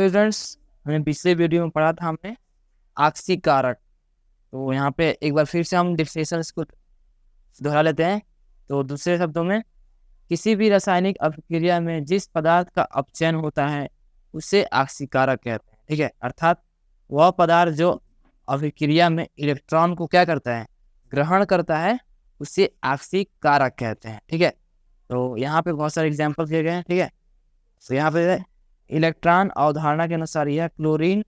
Students, हमने पिछले video में पढ़ा था हमने आक्सीकारक। तो यहाँ पे एक बार फिर से हम डिफिनेशंस को दोहरा लेते हैं। तो दूसरे शब्दों में, किसी भी रासायनिक अभिक्रिया में जिस पदार्थ का अपचयन होता है उसे आक्सीकारक कहते हैं। ठीक है, अर्थात वह पदार्थ जो अभिक्रिया में इलेक्ट्रॉन को क्या करता है, ग्रहण करता है, उसे आक्सीकारक कहते हैं। ठीक है, तो यहाँ पे बहुत सारे एग्जाम्पल दिए गए हैं। ठीक है, तो यहाँ पे इलेक्ट्रॉन अवधारणा के अनुसार यह क्लोरीन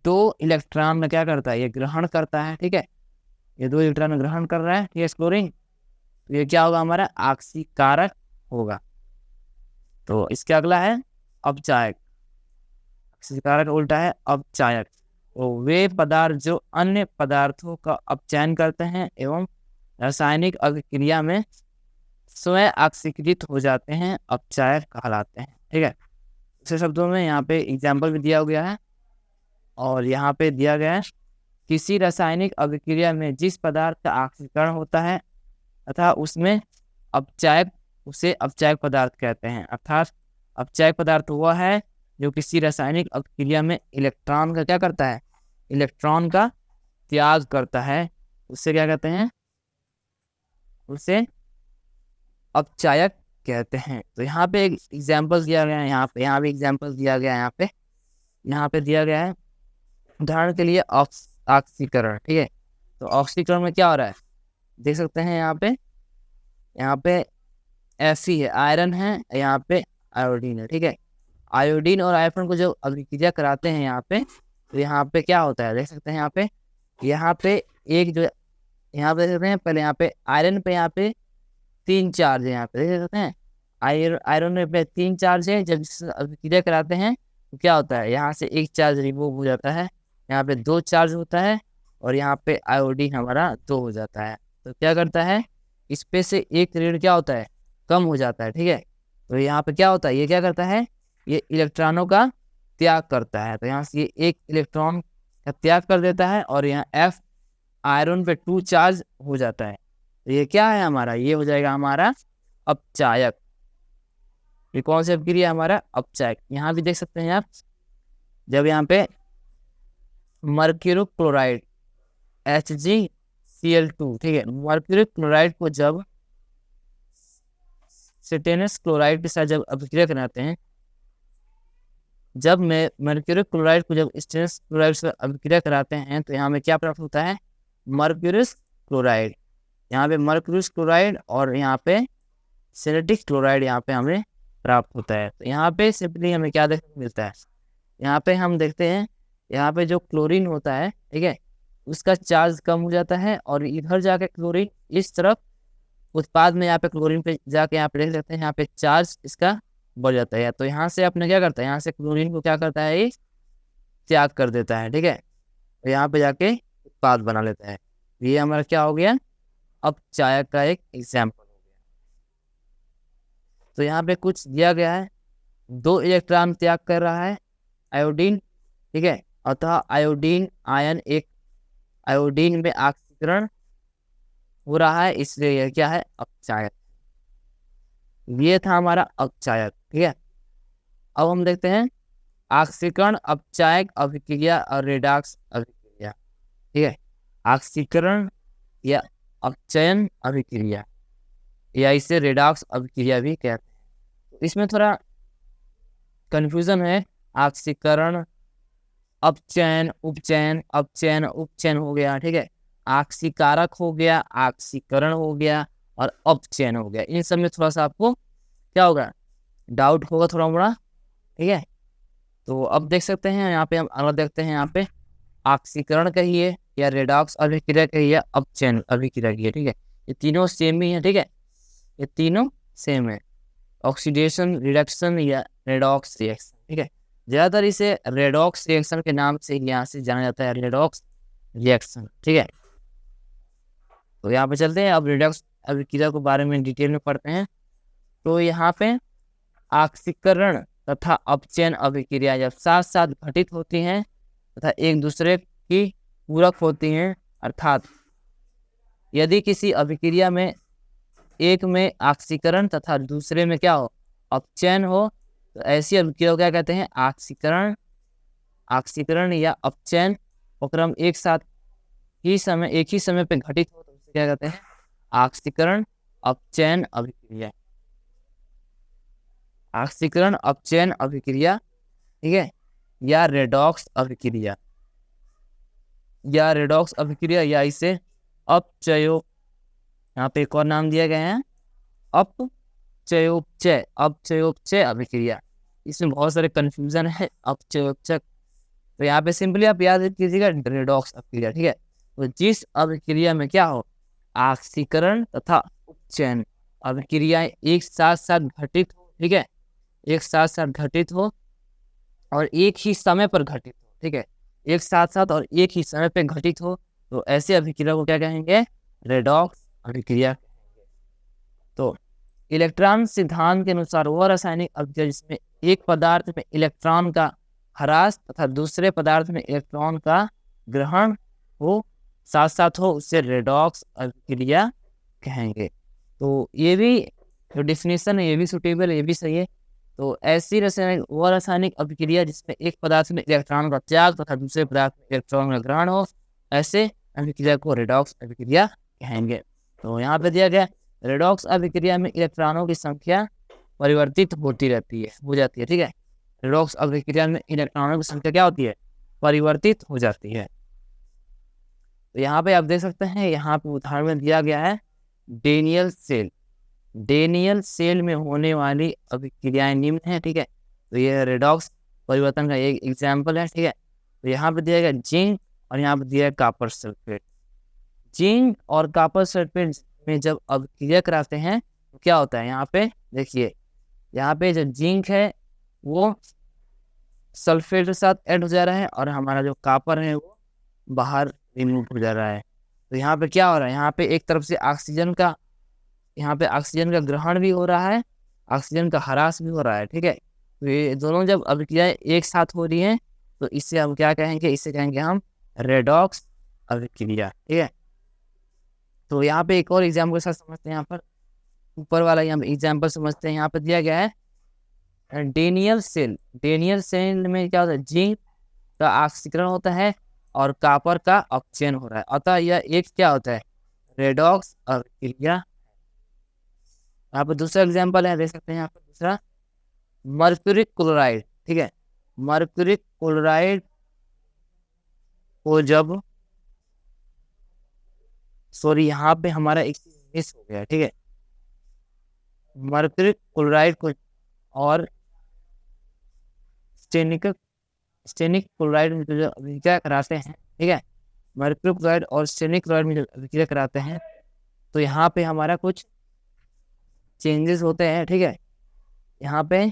2 इलेक्ट्रॉन में क्या करता है, ये ग्रहण करता है। ठीक है, ये 2 इलेक्ट्रॉन ग्रहण कर रहा है, ठीक है, क्लोरीन। तो ये क्या होगा, हमारा आक्सीकारक होगा। तो इसके अगला है अपचायक। आक्सीकारक उल्टा है अपचायक। तो वे पदार्थ जो अन्य पदार्थों का अपचयन करते हैं एवं रासायनिक अभिक्रिया में स्वयं ऑक्सीकृत हो जाते हैं, अपचायक कहलाते हैं। ठीक है, दूसरे शब्दों में यहाँ पे एग्जाम्पल भी दिया गया है और यहाँ पे दिया गया है, किसी रासायनिक अभिक्रिया में जिस पदार्थ का ऑक्सीकरण होता है तथा उसमें अपचायक, उसे अपचायक पदार्थ कहते हैं। अर्थात अपचायक पदार्थ वह है जो किसी रासायनिक अभिक्रिया में इलेक्ट्रॉन का क्या करता है, इलेक्ट्रॉन का त्याग करता है, उससे क्या कहते हैं, उसे अपचायक कहते हैं। तो यहाँ पे एक एग्जाम्पल दिया गया है, यहाँ भी एग्जाम्पल दिया गया है, यहाँ पे दिया गया है उदाहरण के लिए ऑक्सीकरण। ठीक है, तो ऑक्सीकरण में क्या हो रहा है, देख सकते हैं यहाँ पे Fe है, आयरन है, यहाँ पे आयोडीन है। ठीक है, आयोडीन और आयरन को जो अभिक्रिया कराते हैं यहाँ पे, तो यहाँ पे क्या होता है, देख सकते हैं यहाँ पे एक जो यहाँ पे देख सकते हैं, पहले यहाँ पे आयरन पे यहाँ पे 3 चार्ज है, यहाँ पे देख सकते हैं आयरन पे 3 चार्ज है। जब अभिक्रिया कराते हैं तो क्या होता है, यहाँ से 1 चार्ज रिमूव हो जाता है, यहाँ पे 2 चार्ज होता है और यहाँ पे आयोडीन हमारा 2 हो जाता है। तो क्या करता है, इस पे से एक ऋण क्या होता है, कम हो जाता है। ठीक है, तो यहाँ पे क्या होता है, ये क्या करता है, ये इलेक्ट्रॉनों का त्याग करता है। तो यहाँ से ये 1 इलेक्ट्रॉन का त्याग कर देता है और यहाँ F आयरन पे 2 चार्ज हो जाता है। तो ये क्या है हमारा, ये हो जाएगा हमारा अपचायक। ये कौन सी अभिक्रिया, हमारा अपचायक। यहाँ भी देख सकते हैं आप, जब यहाँ पे मर्क्यूरी क्लोराइड HgCl2, ठीक है, मर्क्यूरी क्लोराइड को जब स्टेनस क्लोराइड के साथ जब अभिक्रिया कराते हैं, जब मर्क्यूरी क्लोराइड को जब स्टेनस क्लोराइड से अभिक्रिया कराते हैं तो यहाँ में क्या प्राप्त होता है, मर्क्यूरस क्लोराइड। यहाँ पे मर्क्यूरस क्लोराइड और यहाँ पे सेलेटिक क्लोराइड यहाँ पे हमें प्राप्त होता है। तो यहाँ पे सिंपली हमें क्या देखने को मिलता है, यहाँ पे हम देखते हैं यहाँ पे जो क्लोरीन होता है, ठीक है, उसका चार्ज कम हो जाता है और इधर जाके क्लोरीन इस तरफ उत्पाद में यहाँ पे क्लोरीन पे जाके यहाँ पे देख सकते हैं, यहाँ पे चार्ज इसका बढ़ जाता है। तो यहाँ से अपने क्या करता है, यहाँ से क्लोरीन को क्या करता है, ये त्याग कर देता है। ठीक है, तो यहाँ पे जाके उत्पाद बना लेता है। ये हमारा क्या हो गया, अपचायक का एक एग्जाम्पल हो गया। तो यहाँ पे कुछ दिया गया है, 2 इलेक्ट्रॉन त्याग कर रहा है आयोडीन। ठीक है, अतः आयोडीन आयन एक आयोडीन में ऑक्सीकरण हो रहा है, इसलिए यह क्या है, अपचायक। ये था हमारा अपचायक। ठीक है, अब हम देखते हैं ऑक्सीकरण, अपचायक अभिक्रिया और रेडॉक्स अभिक्रिया। ठीक है, ऑक्सीकरण या अपचयन अभिक्रिया या इसे रेडॉक्स अभिक्रिया भी कहते हैं। इसमें थोड़ा कंफ्यूजन है, ऑक्सीकरण, अपचयन, उपचयन, अपचयन उपचयन हो गया। ठीक है, ऑक्सीकारक हो गया, ऑक्सीकरण हो गया और अपचयन हो गया। इन सब में थोड़ा सा आपको क्या होगा, डाउट होगा थोड़ा मोड़ा। ठीक है, तो अब देख सकते हैं यहाँ पे हम अगला देखते हैं, यहाँ पे ऑक्सीकरण कहिए या रेडॉक्स अभिक्रिया कहिए, अपचयन अभिक्रिया कहिए। ठीक है, ये तीनों सेम ही है। ठीक है, ये तीनों सेम है, ऑक्सीडेशन, रिडक्शन या रेडॉक्स रिएक्शन। ठीक है, ज़्यादातर इसे रेडॉक्स रिएक्शन के नाम से यहाँ से जाना जाता है, रेडॉक्स रिएक्शन। ठीक है, तो यहाँ पे चलते हैं, अब रेडॉक्स अभिक्रिया के बारे में डिटेल में पढ़ते हैं। तो यहाँ पे ऑक्सीकरण तथा अपचयन अभिक्रिया जब साथ साथ घटित होती हैं तथा एक दूसरे की पूरक होती हैं, अर्थात यदि किसी अभिक्रिया में एक में ऑक्सीकरण तथा दूसरे में क्या हो, अपचयन हो, तो ऐसी अभिक्रिया को क्या कहते हैं, ऑक्सीकरण ऑक्सीकरण या अपचयन उपक्रम एक ही समय पे घटित हो तो उसे क्या कहते हैं? ऑक्सीकरण अपचयन अभिक्रिया। ऑक्सीकरण अपचयन अभिक्रिया, ठीक है, या रेडॉक्स अभिक्रिया, या इसे अपचयो, यहाँ पे एक और नाम दिया गया है अपचयोपचय अभिक्रिया। इसमें बहुत सारे कंफ्यूजन है अपचयोपचय, तो यहाँ पे सिंपली आप याद कीजिएगा रेडॉक्स अभिक्रिया, ठीक है। तो जिस अभिक्रिया में क्या हो, ऑक्सीकरण तथा उपचयन अभिक्रियाएं एक साथ साथ घटित हो, ठीक है, एक साथ साथ घटित हो और एक ही समय पर घटित हो, ठीक है, एक साथ साथ और एक ही समय पर घटित हो, तो ऐसे अभिक्रिया को क्या कहेंगे? रेडॉक्स अभिक्रिया कहेंगे। तो इलेक्ट्रॉन सिद्धांत के अनुसार वह रासायनिक अभिक्रिया जिसमें एक पदार्थ में इलेक्ट्रॉन का ह्रास तथा दूसरे पदार्थ में इलेक्ट्रॉन का ग्रहण हो, साथ साथ हो, उससे रेडॉक्स अभिक्रिया कहेंगे। तो ये भी जो डिफिनेशन है ये भी सुटेबल है, ये भी सही है। तो ऐसी रासायनिक अभिक्रिया जिसमें एक पदार्थ में इलेक्ट्रॉन का त्याग तथा दूसरे पदार्थ में इलेक्ट्रॉन का ग्रहण हो, ऐसे अभिक्रिया को रेडॉक्स अभिक्रिया कहेंगे। तो यहाँ पे दिया गया रेडॉक्स अभिक्रिया में इलेक्ट्रॉनों की संख्या परिवर्तित होती रहती है, हो जाती है, ठीक है। रेडॉक्स अभिक्रिया में इलेक्ट्रॉनों की संख्या क्या होती है? परिवर्तित हो जाती है। तो यहाँ पे आप देख सकते हैं, यहाँ पे उदाहरण में दिया गया है डेनियल सेल। डेनियल सेल में होने वाली अभिक्रियाएं निम्न है, ठीक है। तो ये रेडॉक्स परिवर्तन का एक एग्जाम्पल है, ठीक है। तो यहाँ पे दिया गया जिंक और यहाँ पे दिया है कॉपर सल्फेट। जिंक और कॉपर सल्फेट में जब अभिक्रिया कराते हैं तो क्या होता है? यहाँ पे देखिए, यहाँ पे जो जिंक है वो सल्फेट के साथ ऐड हो जा रहा है और हमारा जो कॉपर है वो बाहर रिमूव हो जा रहा है। तो यहाँ पे क्या हो रहा है? यहाँ पे एक तरफ से ऑक्सीजन का ग्रहण भी हो रहा है, ऑक्सीजन का ह्रास भी हो रहा है, ठीक है। तो ये दोनों जब अभिक्रियाएं एक साथ हो रही हैं तो इससे हम क्या कहेंगे? इसे कहेंगे हम रेडॉक्स अभिक्रिया, ठीक है। तो यहाँ पे एक और एग्जाम्पल के साथ समझते हैं, यहाँ पर ऊपर वाला यहाँ एग्जाम्पल समझते हैं। यहाँ पे दिया गया है डेनियल सेल में क्या होता है? जिंक का ऑक्सीकरण होता है और कॉपर का अपचयन हो रहा है, अतः यह एक क्या होता है? रेडॉक्स अभिक्रिया। यहाँ पे दूसरा एग्जाम्पल है, देख सकते हैं यहाँ पर दूसरा मर्क्यूरी क्लोराइड, ठीक है। मर्क्यूरी क्लोराइड को जब यहाँ पे हमारा एक मिस हो गया, ठीक है। मर्क्यूरी क्लोराइड को और स्टेनिक क्लोराइड में जो अभिक्रिया कराते हैं, ठीक है, मर्क्यूरी क्लोराइड और स्टेनिक क्लोराइड में जो अभिक्रिया कराते हैं तो यहाँ पे हमारा कुछ चेंजेस होते हैं, ठीक है। यहाँ पे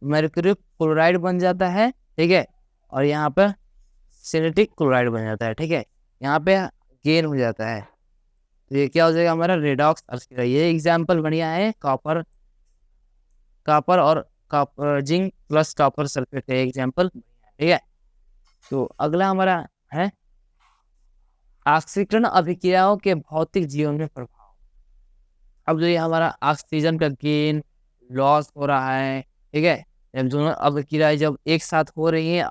मर्क्यूरी क्लोराइड बन जाता है, ठीक है, और यहाँ पे स्टेनिक क्लोराइड बन जाता है, ठीक है। यहाँ पे गेन हो जाता है, तो ये क्या हो जाएगा? हमारा रेडॉक्स अभिक्रिया। ये एग्जाम्पल बढ़िया है, कॉपर और जिंक प्लस कॉपर सल्फेट का एग्जाम्पल, ठीक है। तो अगला हमारा है ऑक्सीकरण अभिक्रियाओं के भौतिक जीवन में प्रभाव। अब जो ये हमारा ऑक्सीजन का गेन लॉस हो रहा है, ठीक है, जब दोनों अभिक्रियाएं जब एक साथ हो रही हैं,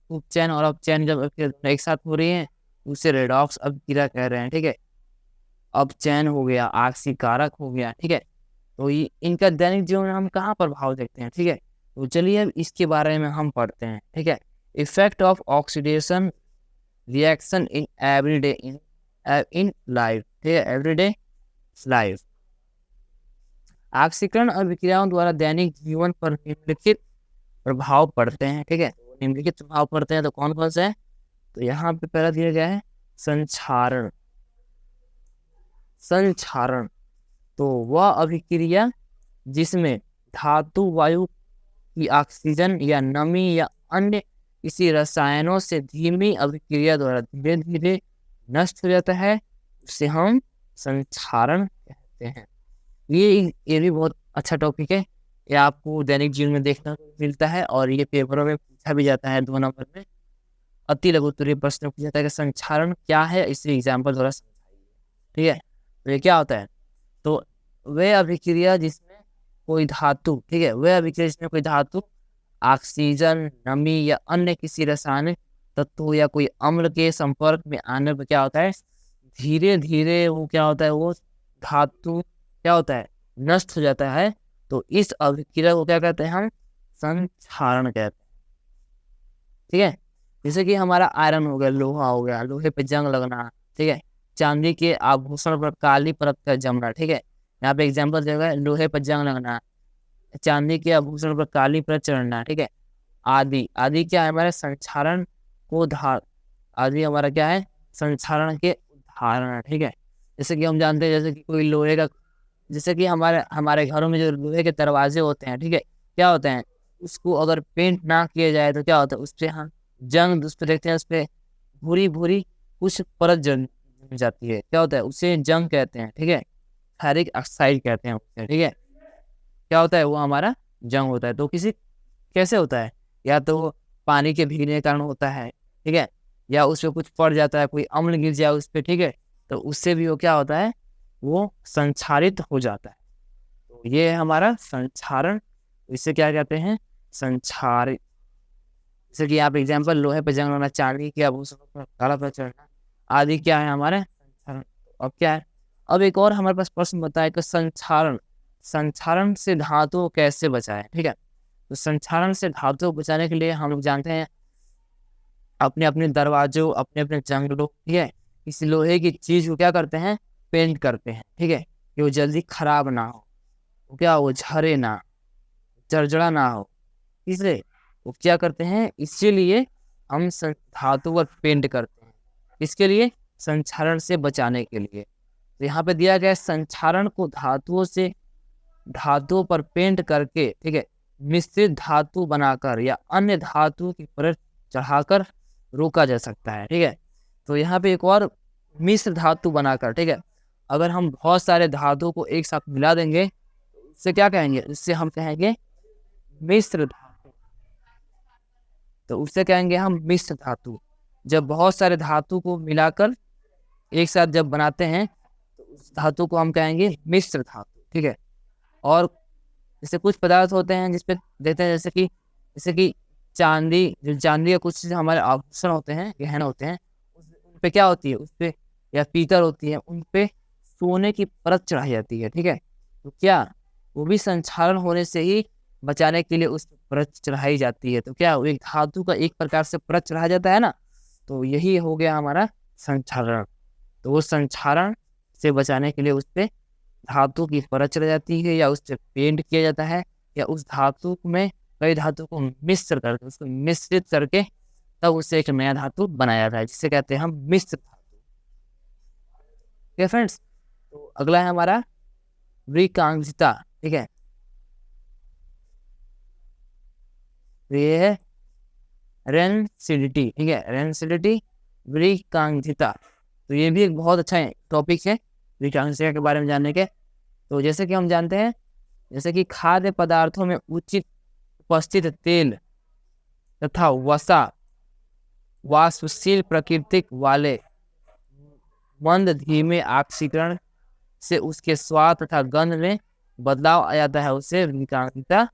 उपचयन और अपचयन जब एक साथ हो रही हैं, उसे रेडॉक्स अभिक्रिया कह रहे हैं, ठीक है। अपचयन हो गया, ऑक्सीकारक हो गया, ठीक है। तो ये इनका दैनिक जीवन में हम कहाँ प्रभाव देखते हैं, ठीक है। तो चलिए अब इसके बारे में हम पढ़ते हैं, ठीक है। Effect of oxidation reaction in everyday in life, ठीक है, एवरीडे लाइफ। ऑक्सीकरण अभिक्रियाओं द्वारा दैनिक जीवन पर निम्नलिखित प्रभाव पड़ते हैं, ठीक है। निम्नलिखित प्रभाव पड़ते हैं तो कौन कौन से हैं? तो यहाँ पे पहला दिया गया है संक्षारण। तो वह अभिक्रिया जिसमें धातु वायु की ऑक्सीजन या नमी या अन्य किसी रसायनों से धीमी अभिक्रिया द्वारा धीरे धीरे नष्ट हो जाता है, उसे हम संक्षारण कहते हैं। ये भी बहुत अच्छा टॉपिक है, ये आपको दैनिक जीवन में देखने को मिलता है और ये पेपरों में पूछा भी जाता है 2 नंबर में। अति लघु उत्तरीय प्रश्न पूछा जाता है कि संक्षारण क्या है, इसे एग्जाम्पल द्वारा समझाइए, ठीक है। तो ये क्या होता है? तो वह अभिक्रिया जिसमें कोई धातु, ठीक है, वह अभिक्रिया जिसमें कोई धातु ऑक्सीजन, नमी या अन्य किसी रासायनिक तत्व या कोई अम्ल के संपर्क में आने पर क्या होता है, धीरे धीरे वो क्या होता है, वो धातु क्या होता है, नष्ट हो जाता है। तो इस अभिक्रिया को क्या कहते हैं हम, संक्षारण कहते हैं। ठीक है, जैसे कि हमारा आयरन हो गया, लोहा हो गया, लोहे पे जंग लगना, ठीक है, चांदी के आभूषण पर काली परत का जमना, ठीक है, यहाँ पे एग्जाम्पल दिया गया, लोहे पर जंग लगना, चांदी के आभूषण पर काली परत चढ़ना, ठीक है, आदि। आदि क्या है, हमारे संक्षारण को आदि हमारा क्या है, संक्षारण के उदाहरण है। ठीक है, जैसे कि हम जानते हैं, जैसे कि कोई लोहे का, जैसे कि हमारे घरों में जो लोहे के दरवाजे होते हैं, ठीक है, क्या होते हैं, उसको अगर पेंट ना किया जाए तो क्या होता है, उस पर हम जंग, उस पर देखते हैं, उस पर भूरी भूरी कुछ परत जम जाती है, क्या होता है, उसे जंग कहते हैं। ठीक है, फेरिक ऑक्साइड कहते हैं उसे। ठीक है, क्या होता है, वो हमारा जंग होता है। तो किसी कैसे होता है, या तो वो पानी के भीगने के कारण होता है, ठीक है, या उस पर कुछ पड़ जाता है, कोई अम्ल गिर जाए उस पर, ठीक है, तो उससे भी वो क्या होता है, वो संक्षारित हो जाता है। तो ये है हमारा संक्षारण, इसे क्या कहते हैं, संक्षारित। जैसे कि आप एग्जाम्पल, लोहे पे जंग लगना, चांदी के आभूषणों पर काला परत चढ़ना आदि क्या है हमारे संक्षारण। अब क्या है, अब एक और हमारे पास प्रश्न बताया कि संक्षारण से धातु कैसे बचाए। ठीक है, तो संक्षारण से धातु बचाने के लिए हम लोग जानते हैं, अपने अपने दरवाजों, अपने अपने जंगलों, ठीक है, इस लोहे की चीज को क्या करते हैं, पेंट करते हैं। ठीक है, कि वो जल्दी खराब ना हो, वो क्या, वो झरे ना, जर्जरा ना हो, इसलिए वो क्या करते हैं, इसीलिए हम धातु पर पेंट करते हैं। इसके लिए संक्षारण से बचाने के लिए। तो यहाँ पे दिया गया है, संक्षारण को धातुओं पर पेंट करके, ठीक है, मिश्रित धातु बनाकर या अन्य धातु की परत चढ़ाकर रोका जा सकता है। ठीक है, तो यहाँ पे एक और, मिश्र धातु बनाकर, ठीक है, अगर हम बहुत सारे धातु को एक साथ मिला देंगे, इससे क्या कहेंगे, इससे हम कहेंगे मिश्र धातु। तो उससे कहेंगे हम मिश्र धातु। जब बहुत सारे धातु को मिलाकर एक साथ जब बनाते हैं, तो उस धातु को हम कहेंगे मिश्र धातु। ठीक है, और जैसे कुछ पदार्थ होते हैं जिसपे देते हैं, जैसे कि चांदी, जो चांदी का कुछ हमारे आभूषण होते हैं, गहने होते हैं, उन पे क्या होती है, उस पे, या पीतल होती है, उन पे सोने की परत चढ़ाई जाती है। ठीक है, तो क्या वो भी संक्षारण होने से ही बचाने के लिए उस परत चढ़ाई जाती है। तो क्या वो एक धातु का एक प्रकार से परत चढ़ाया जाता है ना, तो यही हो गया हमारा संक्षारण। तो वो संक्षारण से बचाने के लिए उस पे धातु की परत चढ़ जाती है, या उससे पेंट किया जाता है, या उस धातु में कई धातु को मिश्र करके, उसको मिश्रित करके तब उससे एक नया धातु बनाया जाता है, जिसे कहते हैं हम मिश्र धातु। ठीक है फ्रेंड्स, तो अगला है हमारा विकांक्षिता। ठीक है, तो ये है रेनसिडिटी। ठीक है, रेनसिडिटी, विकांक्षिता। तो ये भी एक बहुत अच्छा टॉपिक है विकांक्षिता के बारे में जानने के। तो जैसे कि हम जानते हैं, जैसे कि खाद्य पदार्थों में उचित उपस्थित तेल तथा वसा वाष्पशील प्रकृति वाले मंद धीमे ऑक्सीकरण से उसके स्वाद तथा गंध में बदलाव आ जाता है, उसे विकांक्षिता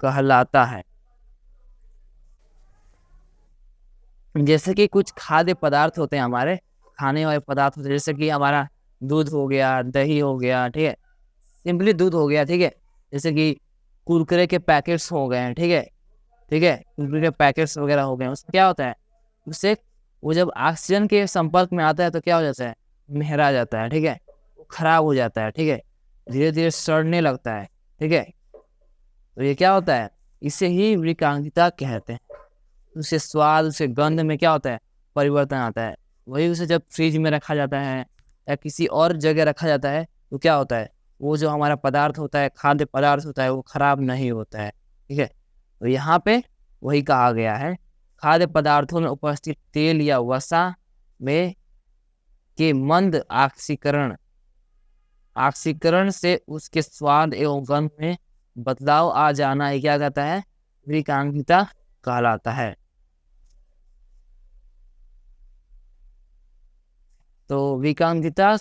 कहलाता है। जैसे कि कुछ खाद्य पदार्थ होते हैं, हमारे खाने वाले पदार्थ होते हैं, जैसे कि हमारा दूध हो गया, दही हो गया, ठीक है, सिंपली दूध हो गया, ठीक है, जैसे कि कुरकुरे के पैकेट्स हो गए हैं, ठीक है, कुरकुरे के पैकेट्स वगैरह हो गए, उसमें क्या होता है, उससे वो जब ऑक्सीजन के संपर्क में आता है तो क्या हो जाता है, महरा जाता है, ठीक है, वो खराब हो जाता है, ठीक है, धीरे धीरे सड़ने लगता है। ठीक है, तो ये क्या होता है, इसे ही विकांक्षिता कहते हैं। उससे स्वाद, उससे गंध में क्या होता है, परिवर्तन आता है। वही उसे जब फ्रिज में रखा जाता है या किसी और जगह रखा जाता है, तो क्या होता है, वो जो हमारा पदार्थ होता है, खाद्य पदार्थ होता है, वो खराब नहीं होता है। ठीक है, तो यहाँ पे वही कहा गया है, खाद्य पदार्थों में उपस्थित तेल या वसा में के मंद ऑक्सीकरण से उसके स्वाद एवं गंध में बदलाव आ जाना, ये क्या कहता है, विकांक्षिता कहलाता है। तो विकांक्षिता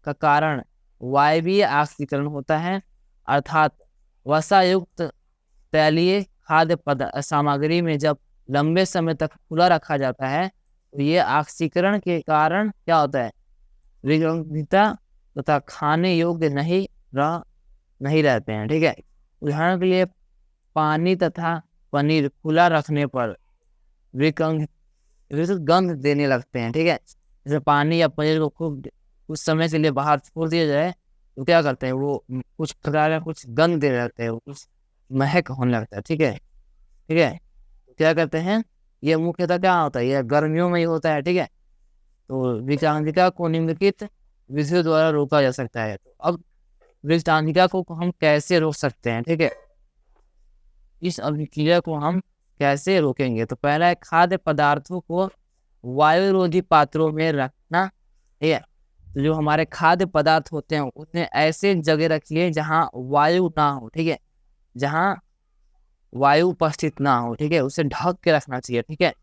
का कारण वायवीय ऑक्सीकरण होता है, अर्थात वसा युक्त तैलीय खाद्य सामग्री में जब लंबे समय तक खुला रखा जाता है तो ये ऑक्सीकरण के कारण क्या होता है, विसंगतता तथा खाने योग्य नहीं रहते हैं। ठीक है, उदाहरण के लिए पानी तथा पनीर खुला रखने पर गंध देने लगते हैं। ठीक है, जैसे पानी या पनीर को खूब कुछ समय के लिए बाहर छोड़ दिया जाए तो क्या करते हैं, वो कुछ प्रकार का कुछ गंध देने लगते हैं, वो कुछ महक होने लगता है। ठीक है, क्या करते हैं, ये मुख्यतः क्या होता है, ये गर्मियों में ही होता है। ठीक है, तो विषांतिका को निम्नलिखित विधियों द्वारा रोका जा सकता है। तो अब विषांतिका को हम कैसे रोक सकते हैं? ठीक है, इस अभिक्रिया को हम कैसे रोकेंगे? तो पहला है खाद्य पदार्थों को वायुरोधी पात्रों में रखना। ठीक है, तो जो हमारे खाद्य पदार्थ होते हैं उन्हें ऐसे जगह रखिए जहां वायु ना हो। ठीक है, जहां वायु उपस्थित ना हो। ठीक है, उसे ढक के रखना चाहिए। ठीक है,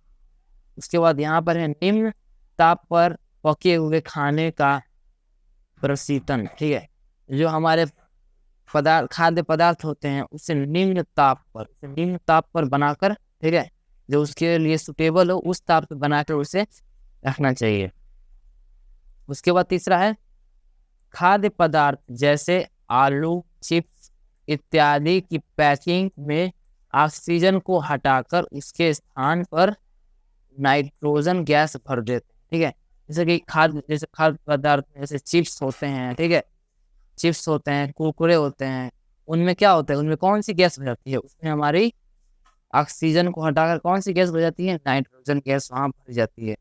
उसके बाद यहाँ पर है निम्न ताप पर पके हुए खाने का प्रशीतन। ठीक है, जो हमारे खाद्य पदार्थ होते हैं उसे निम्न ताप पर बनाकर, ठीक है, जो उसके लिए सुटेबल हो उस ताप पर बनाकर उसे रखना चाहिए। उसके बाद तीसरा है खाद्य पदार्थ जैसे आलू, चिप्स इत्यादि की पैकिंग में ऑक्सीजन को हटाकर उसके स्थान पर नाइट्रोजन गैस भर देते हैं। ठीक है, जैसे खाद्य पदार्थ जैसे चिप्स होते हैं, ठीक है, चिप्स होते हैं, कुरकुरे होते हैं, उनमें क्या होता है, उनमें कौन सी गैस भर जाती है, उसमें हमारी ऑक्सीजन को हटाकर कौन सी गैस भर जाती है, नाइट्रोजन गैस वहां भर जाती है।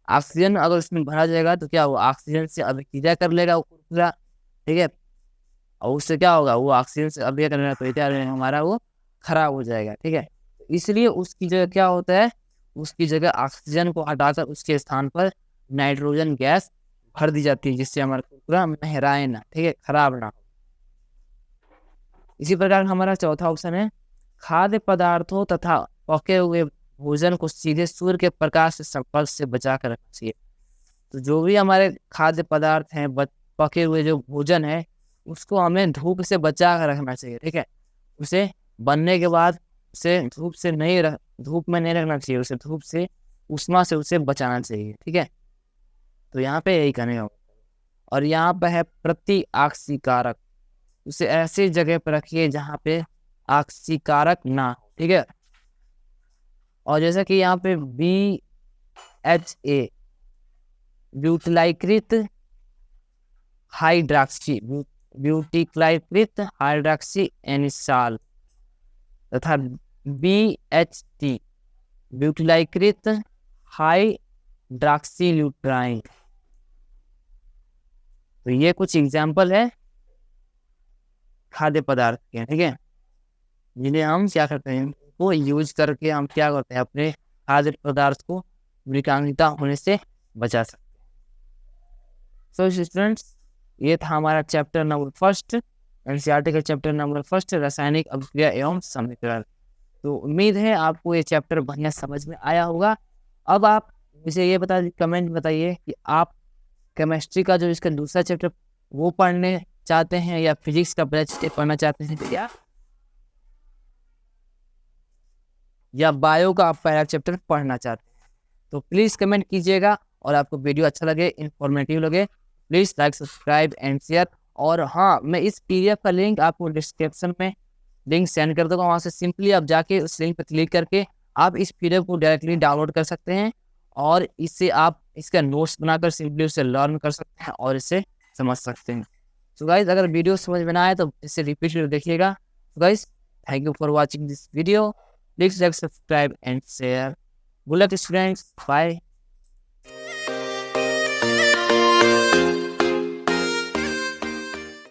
ऑक्सीजन अगर उसमें भरा जाएगा तो क्या होगा, ऑक्सीजन से अभिक्रिया कर लेगा वो कुरकुरा। ठीक है, और उससे क्या होगा, वो ऑक्सीजन से अभिक्रिया करेगा तो क्या हमारा वो खराब हो जाएगा। ठीक है, इसलिए उसकी जगह क्या होता है, उसकी जगह ऑक्सीजन को हटाकर उसके स्थान पर नाइट्रोजन गैस भर दी जाती है, जिससे हमारा कुरकुरा महराए ना, ठीक है, खराब ना हो। इसी प्रकार हमारा चौथा ऑप्शन है खाद्य पदार्थों तथा पके हुए भोजन को सीधे सूर्य के प्रकाश से संपर्क से बचा कर रखना चाहिए। तो जो भी हमारे खाद्य पदार्थ हैं, पके हुए जो भोजन है, उसको हमें धूप से बचा कर रखना चाहिए। ठीक है, उसे बनने के बाद उसे धूप में नहीं रखना चाहिए, उसे धूप से उष्मा से उसे बचाना चाहिए। ठीक है, तो यहाँ पे यही करने का। और यहाँ पे है प्रति ऑक्सीकारक, उसे ऐसी जगह पर रखिए जहाँ पे ऑक्सीकारक ना हो। ठीक है, और जैसा कि यहाँ पे BHA ब्यूटिलाइकृत हाइड्रॉक्सी एनिसाल तथा BHT ब्यूटिलाइकृत हाइड्रॉक्सील्यूट्राइन। तो ये कुछ एग्जाम्पल है खाद्य पदार्थ के। ठीक है, जिन्हें हम क्या करते हैं, वो यूज करके हम क्या करते हैं, अपने खाद्य पदार्थ को विषांतता होने से बचा सकते हैं। सो स्टूडेंट्स, ये था हमारा चैप्टर नंबर 1 एनसीईआरटी का चैप्टर नंबर 1 रासायनिक अभिक्रिया एवं समीकरण। तो उम्मीद है आपको ये चैप्टर बढ़िया समझ में आया होगा। अब आप मुझे ये कमेंट बताइए कि आप केमिस्ट्री का जो इसका दूसरा चैप्टर वो पढ़ने चाहते हैं या फिजिक्स का पहला चैप्टर पढ़ना चाहते हैं, या बायो का आप पहला चैप्टर पढ़ना चाहते हैं। तो प्लीज़ कमेंट कीजिएगा, और आपको वीडियो अच्छा लगे, इन्फॉर्मेटिव लगे, please like, subscribe and share. और हाँ, मैं इस PDF का लिंक आपको डिस्क्रिप्शन में लिंक सेंड कर दूंगा, वहाँ से सिंपली आप जाके उस लिंक पर क्लिक करके आप इस PDF को डायरेक्टली डाउनलोड कर सकते हैं, और इससे आप इसका नोट्स बनाकर सिंपली उसे लर्न कर सकते हैं और इसे समझ सकते हैं। सो गाइज, अगर वीडियो समझ में ना आए तो इसे रिपीट देखिएगा। So guys, thank you for watching this video. Please like, subscribe and share. Good luck students. Bye.